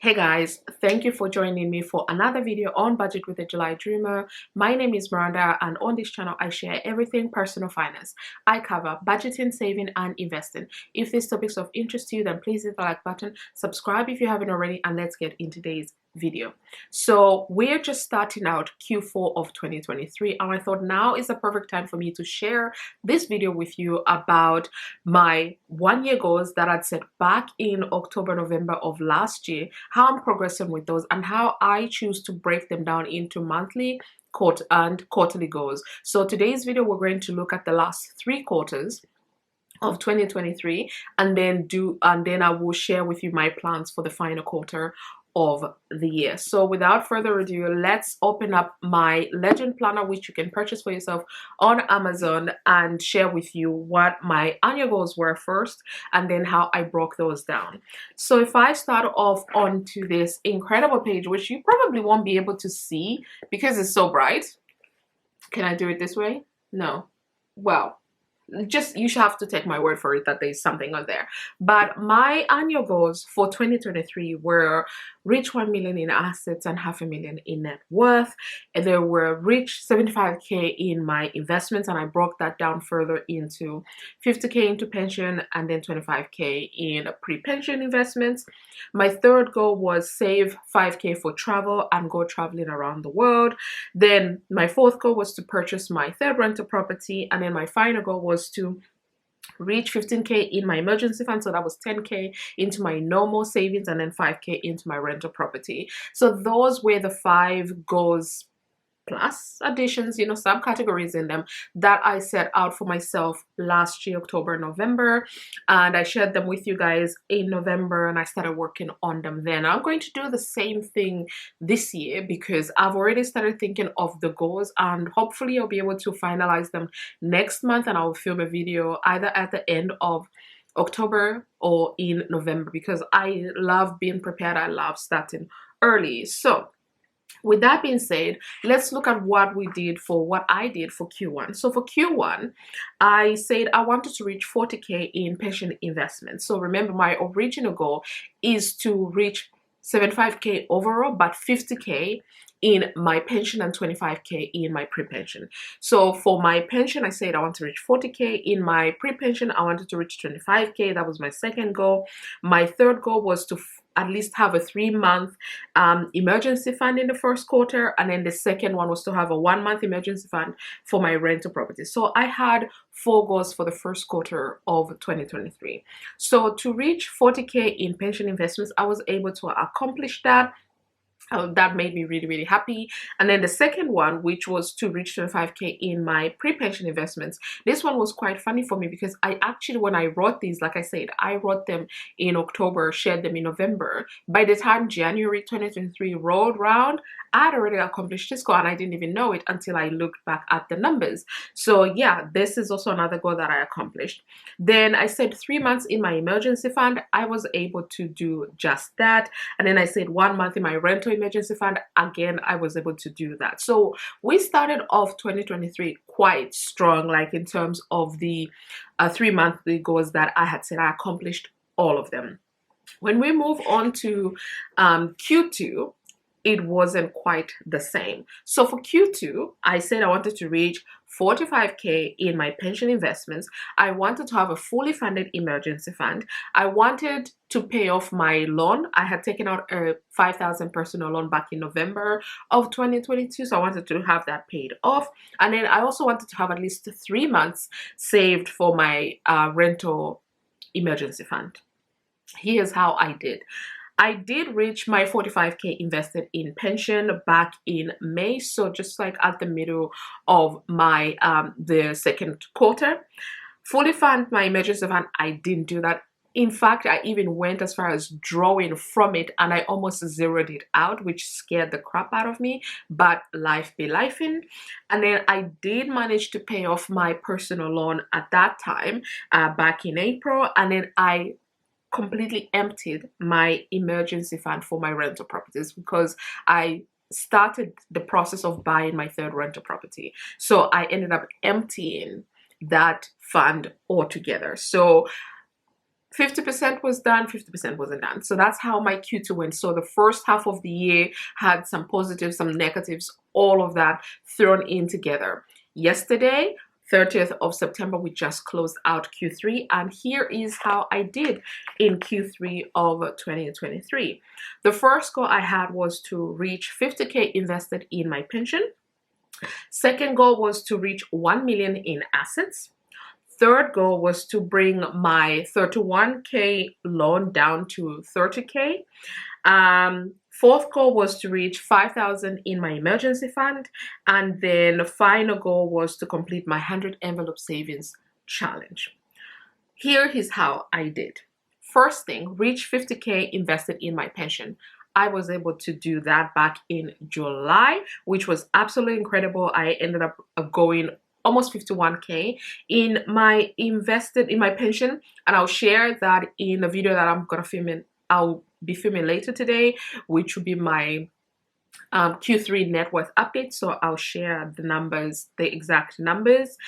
Hey guys, thank you for joining me for another video on Budget with a July Dreamer. My name is Miranda, and on this channel I share everything personal finance. I cover budgeting, saving and investing. If these topics of interest to you, then please hit the like button, subscribe if you haven't already, and let's get into today's video. So we're just starting out Q4 of 2023, and I thought now is the perfect time for me to share this video with you about my 1 year goals that I'd set back in October, November of last year, how I'm progressing with those, and how I choose to break them down into monthly, quarterly goals. So today's video, we're going to look at the last 3 quarters of 2023, and then I will share with you my plans for the final quarter of the year. So without further ado, let's open up my legend planner, which you can purchase for yourself on Amazon, and share with you what my annual goals were first and then how I broke those down. So if I start off onto this incredible page, which you probably won't be able to see because it's so bright. Can I do it this way? No. Well, just you should have to take my word for it that there's something on there. But my annual goals for 2023 were reach 1 million in assets and 500,000 in net worth. And there were reach 75k in my investments, and I broke that down further into 50k into pension and then 25k in pre-pension investments. My third goal was save 5k for travel and go traveling around the world. Then my fourth goal was to purchase my third rental property, and then my final goal was to reach 15k in my emergency fund. So that was 10k into my normal savings and then 5k into my rental property. So those were the 5 goals plus additions, subcategories in them, that I set out for myself last year, October, November, and I shared them with you guys in November, and I started working on them then. I'm going to do the same thing this year because I've already started thinking of the goals, and hopefully I'll be able to finalize them next month, and I'll film a video either at the end of October or in November because I love being prepared. I love starting early. So with that being said, let's look at what I did for Q1. So for Q1, I said I wanted to reach 40k in pension investments. So remember, my original goal is to reach 75k overall, but 50k in my pension and 25k in my pre-pension. So for my pension, I said I want to reach 40k. In my pre-pension, I wanted to reach 25k. That was my second goal. My third goal was to at least have a 3-month emergency fund in the first quarter, and then the second one was to have a 1-month emergency fund for my rental property. So I had 4 goals for the first quarter of 2023. So to reach 40k in pension investments, I was able to accomplish that. That made me really, really happy. And then the second one, which was to reach 25k in my pre-pension investments, this one was quite funny for me because I actually, when I wrote these, like I said, I wrote them in October, shared them in November. By the time January 2023 rolled around, I had already accomplished this goal, and I didn't even know it until I looked back at the numbers. So yeah, this is also another goal that I accomplished. Then I said 3 months in my emergency fund. I was able to do just that. And then I said 1 month in my rental emergency fund. Again, I was able to do that. So we started off 2023 quite strong, like in terms of the 3 monthly goals that I had said. I accomplished all of them. When we move on to Q2, it wasn't quite the same. So for Q2, I said I wanted to reach 45k in my pension investments. I wanted to have a fully funded emergency fund. I wanted to pay off my loan. I had taken out a 5,000 personal loan back in November of 2022, so I wanted to have that paid off. And then I also wanted to have at least 3 months saved for my rental emergency fund. Here's how I did. I did reach my 45k invested in pension back in May, so just like at the middle of my the second quarter. Fully fund my emergency fund, I didn't do that. In fact, I even went as far as drawing from it, and I almost zeroed it out, which scared the crap out of me, but life be lifing. And then I did manage to pay off my personal loan at that time back in April, and then I completely emptied my emergency fund for my rental properties because I started the process of buying my third rental property. So I ended up emptying that fund altogether. So 50% was done, 50% wasn't done. So that's how my Q2 went. So the first half of the year had some positives, some negatives, all of that thrown in together. Yesterday, 30th of September, we just closed out Q3, and here is how I did in Q3 of 2023. The first goal I had was to reach 50K invested in my pension. Second goal was to reach 1 million in assets. Third goal was to bring my 31K loan down to 30K. Fourth goal was to reach 5,000 in my emergency fund. And then the final goal was to complete my 100 envelope savings challenge. Here is how I did. First thing, reach 50K invested in my pension. I was able to do that back in July, which was absolutely incredible. I ended up going almost 51K in my pension, and I'll share that in a video that I'm gonna film in. I'll be filming later today, which will be my Q3 net worth update. So I'll share the numbers, the exact numbers.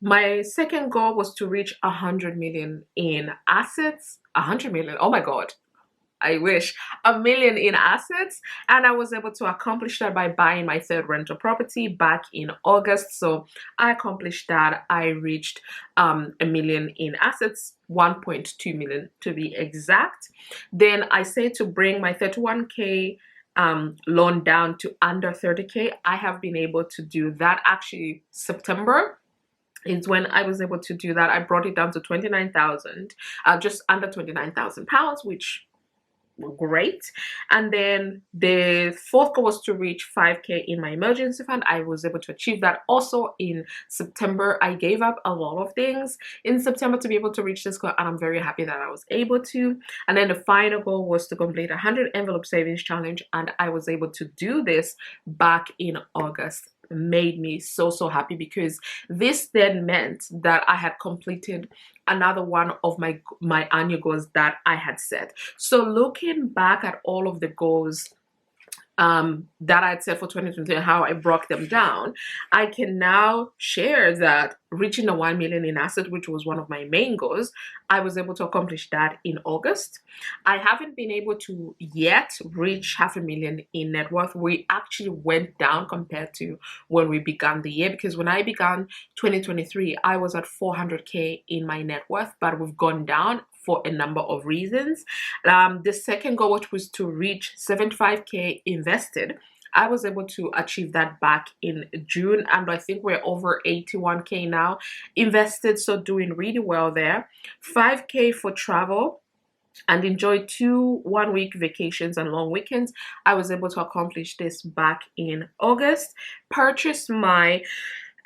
My second goal was to reach 100 million in assets. 100 million, oh my god, I wish. 1 million in assets, and I was able to accomplish that by buying my third rental property back in August. So I accomplished that. I reached 1 million in assets, 1.2 million to be exact. Then I said to bring my 31K loan down to under 30K. I have been able to do that. Actually, September is when I was able to do that. I brought it down to 29,000, just under 29,000 pounds, which great. And then the fourth goal was to reach 5K in my emergency fund. I was able to achieve that also in September. I gave up a lot of things in September to be able to reach this goal, and I'm very happy that I was able to. And then the final goal was to complete a 100 envelope savings challenge, and I was able to do this back in August. Made me so happy, because this then meant that I had completed another one of my annual goals that I had set. So looking back at all of the goals that I'd set for 2020 and how I broke them down, I can now share that reaching the 1 million in assets, which was one of my main goals, I was able to accomplish that in August. I haven't been able to yet reach 500,000 in net worth. We actually went down compared to when we began the year, because when I began 2023, I was at 400K in my net worth, but we've gone down for a number of reasons. The second goal, which was to reach 75K invested, I was able to achieve that back in June, and I think we're over 81K now invested, so doing really well there. 5K for travel and enjoy 2 1-week vacations and long weekends. I was able to accomplish this back in August. Purchase my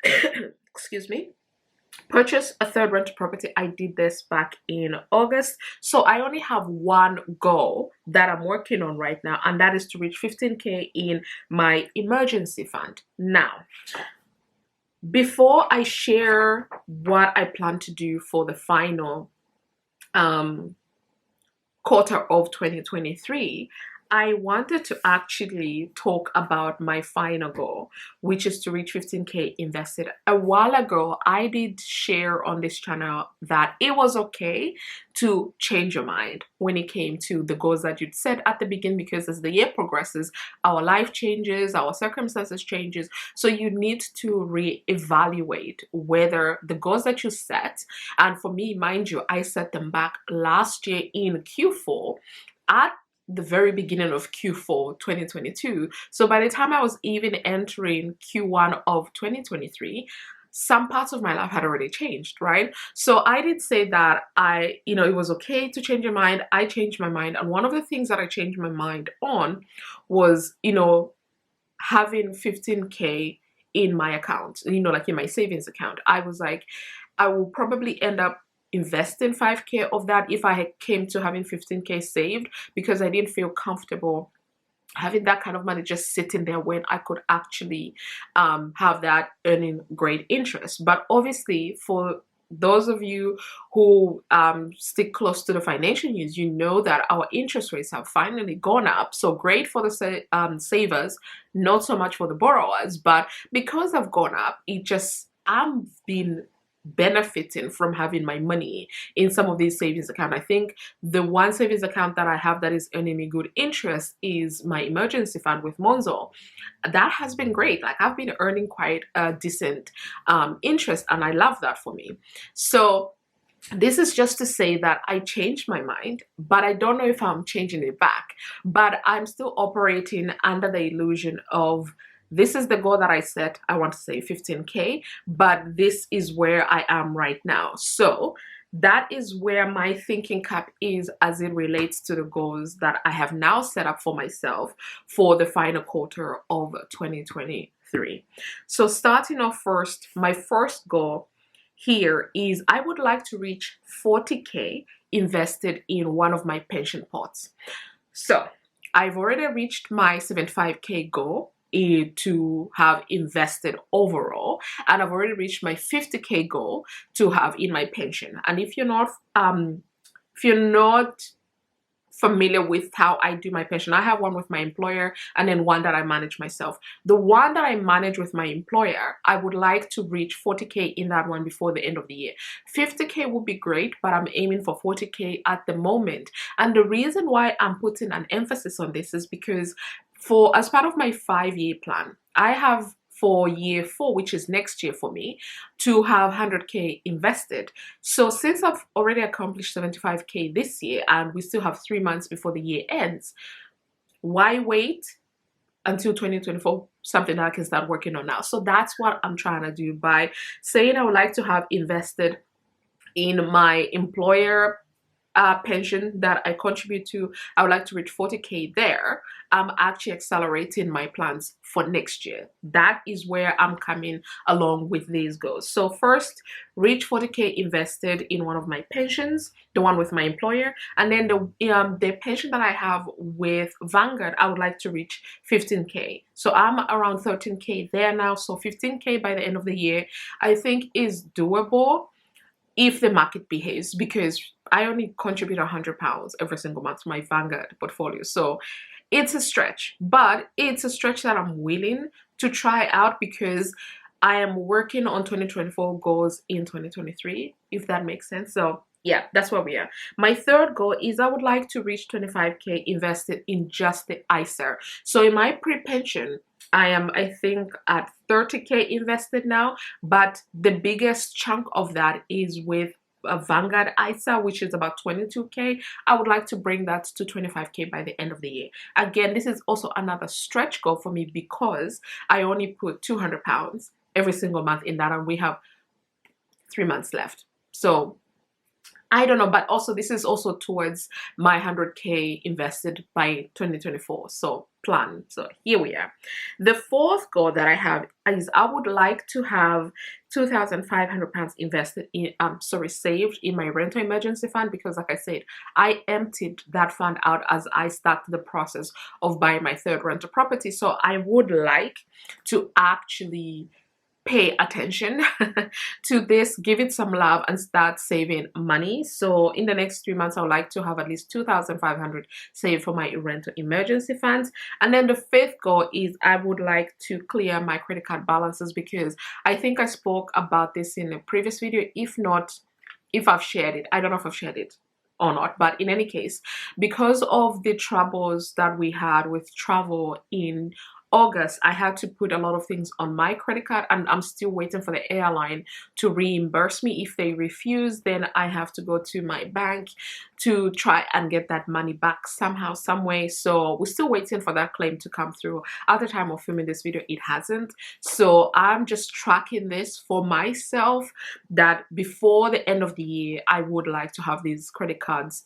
excuse me, purchase a third rental property. I did this back in August. So I only have one goal that I'm working on right now, and that is to reach 15K in my emergency fund. Now, before I share what I plan to do for the final quarter of 2023, I wanted to actually talk about my final goal, which is to reach 15K invested. A while ago, I did share on this channel that it was okay to change your mind when it came to the goals that you'd set at the beginning, because as the year progresses, our life changes, our circumstances changes. So you need to reevaluate whether the goals that you set, and for me, mind you, I set them back last year in Q4 at the very beginning of Q4 2022. So by the time I was even entering Q1 of 2023, some parts of my life had already changed, right? So I did say that it was okay to change your mind. I changed my mind. And one of the things that I changed my mind on was, having 15K in my account, like in my savings account. I was like, I will probably end up investing 5K of that if I came to having 15K saved, because I didn't feel comfortable having that kind of money just sitting there when I could actually have that earning great interest. But obviously, for those of you who stick close to the financial news, you know that our interest rates have finally gone up. So great for the savers, not so much for the borrowers. But because they've gone up, I've been benefiting from having my money in some of these savings accounts. I think the one savings account that I have that is earning me good interest is my emergency fund with Monzo. That has been great. Like, I've been earning quite a decent interest, and I love that for me. So this is just to say that I changed my mind, but I don't know if I'm changing it back. But I'm still operating under the illusion of, this is the goal that I set. I want to say 15K, but this is where I am right now. So that is where my thinking cap is as it relates to the goals that I have now set up for myself for the final quarter of 2023. So starting off first, my first goal here is I would like to reach 40K invested in one of my pension pots. So I've already reached my 75K goal to have invested overall, and I've already reached my 50K goal to have in my pension. And if you're not familiar with how I do my pension, I have one with my employer and then one that I manage myself. The one that I manage with my employer, I would like to reach 40K in that one before the end of the year. 50K would be great, but I'm aiming for 40K at the moment. And the reason why I'm putting an emphasis on this is because as part of my 5-year plan, I have for year 4, which is next year for me, to have 100K invested. So since I've already accomplished 75K this year and we still have 3 months before the year ends, why wait until 2024, something that I can start working on now? So that's what I'm trying to do by saying I would like to have invested in my employer pension that I contribute to. I would like to reach 40K there. I'm actually accelerating my plans for next year. That is where I'm coming along with these goals. So first, reach 40K invested in one of my pensions, the one with my employer, and then the pension that I have with Vanguard, I would like to reach 15K. So I'm around 13K there now. So 15K by the end of the year, I think is doable if the market behaves, because I only contribute £100 every single month to my Vanguard portfolio. So it's a stretch, but it's a stretch that I'm willing to try out because I am working on 2024 goals in 2023, if that makes sense. So yeah, that's where we are. My third goal is I would like to reach 25K invested in just the ISA. So in my pre-pension, I am, I think, at 30K invested now, but the biggest chunk of that is with a Vanguard ISA, which is about 22K. I would like to bring that to 25K by the end of the year. Again, this is also another stretch goal for me because I only put £200 every single month in that, and we have 3 months left. So I don't know, but also this is also towards my 100K invested by 2024. So plan. So here we are. The fourth goal that I have is I would like to have £2,500 invested in, saved in my rental emergency fund, because like I said, I emptied that fund out as I started the process of buying my third rental property. So I would like to actually pay attention to this, give it some love, and start saving money. So in the next 3 months, I would like to have at least 2,500 saved for my rental emergency funds. And then the fifth goal is I would like to clear my credit card balances, because I think I spoke about this in a previous video. If not, if I've shared it, I don't know if I've shared it or not, but in any case, because of the troubles that we had with travel in August, I had to put a lot of things on my credit card, and I'm still waiting for the airline to reimburse me. If they refuse, then I have to go to my bank to try and get that money back somehow, some way. So we're still waiting for that claim to come through. At the time of filming this video, it hasn't. So I'm just tracking this for myself, that before the end of the year, I would like to have these credit cards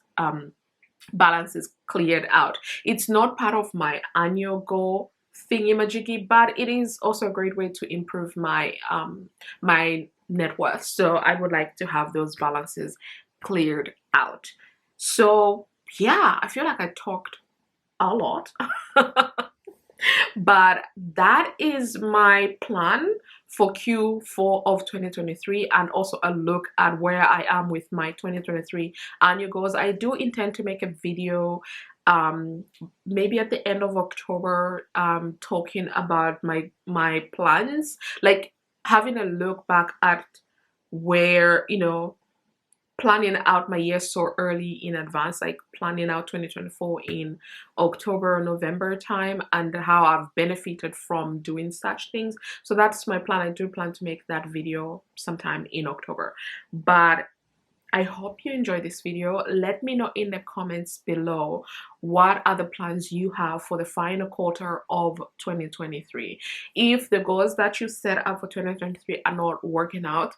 balances cleared out. It's not part of my annual goal thingy-majiggy, but it is also a great way to improve my my net worth. So I would like to have those balances cleared out. So yeah, I feel like I talked a lot. But that is my plan for Q4 of 2023, and also a look at where I am with my 2023 annual goals. I do intend to make a video maybe at the end of October, talking about my plans, like having a look back at where, you know, planning out my year so early in advance, like planning out 2024 in October or November time, and how I've benefited from doing such things. So that's my plan. I do plan to make that video sometime in October. But I hope you enjoyed this video. Let me know in the comments below what other plans you have for the final quarter of 2023. If the goals that you set up for 2023 are not working out,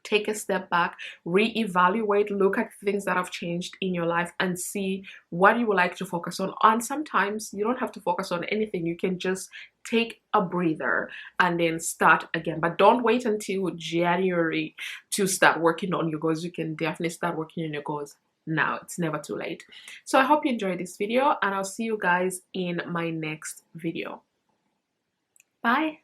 take a step back, reevaluate, look at things that have changed in your life and see what you would like to focus on. And sometimes you don't have to focus on anything. You can just take a breather and then start again. But don't wait until January to start working on your goals. You can definitely start working on your goals now. It's never too late. So I hope you enjoyed this video, and I'll see you guys in my next video. Bye.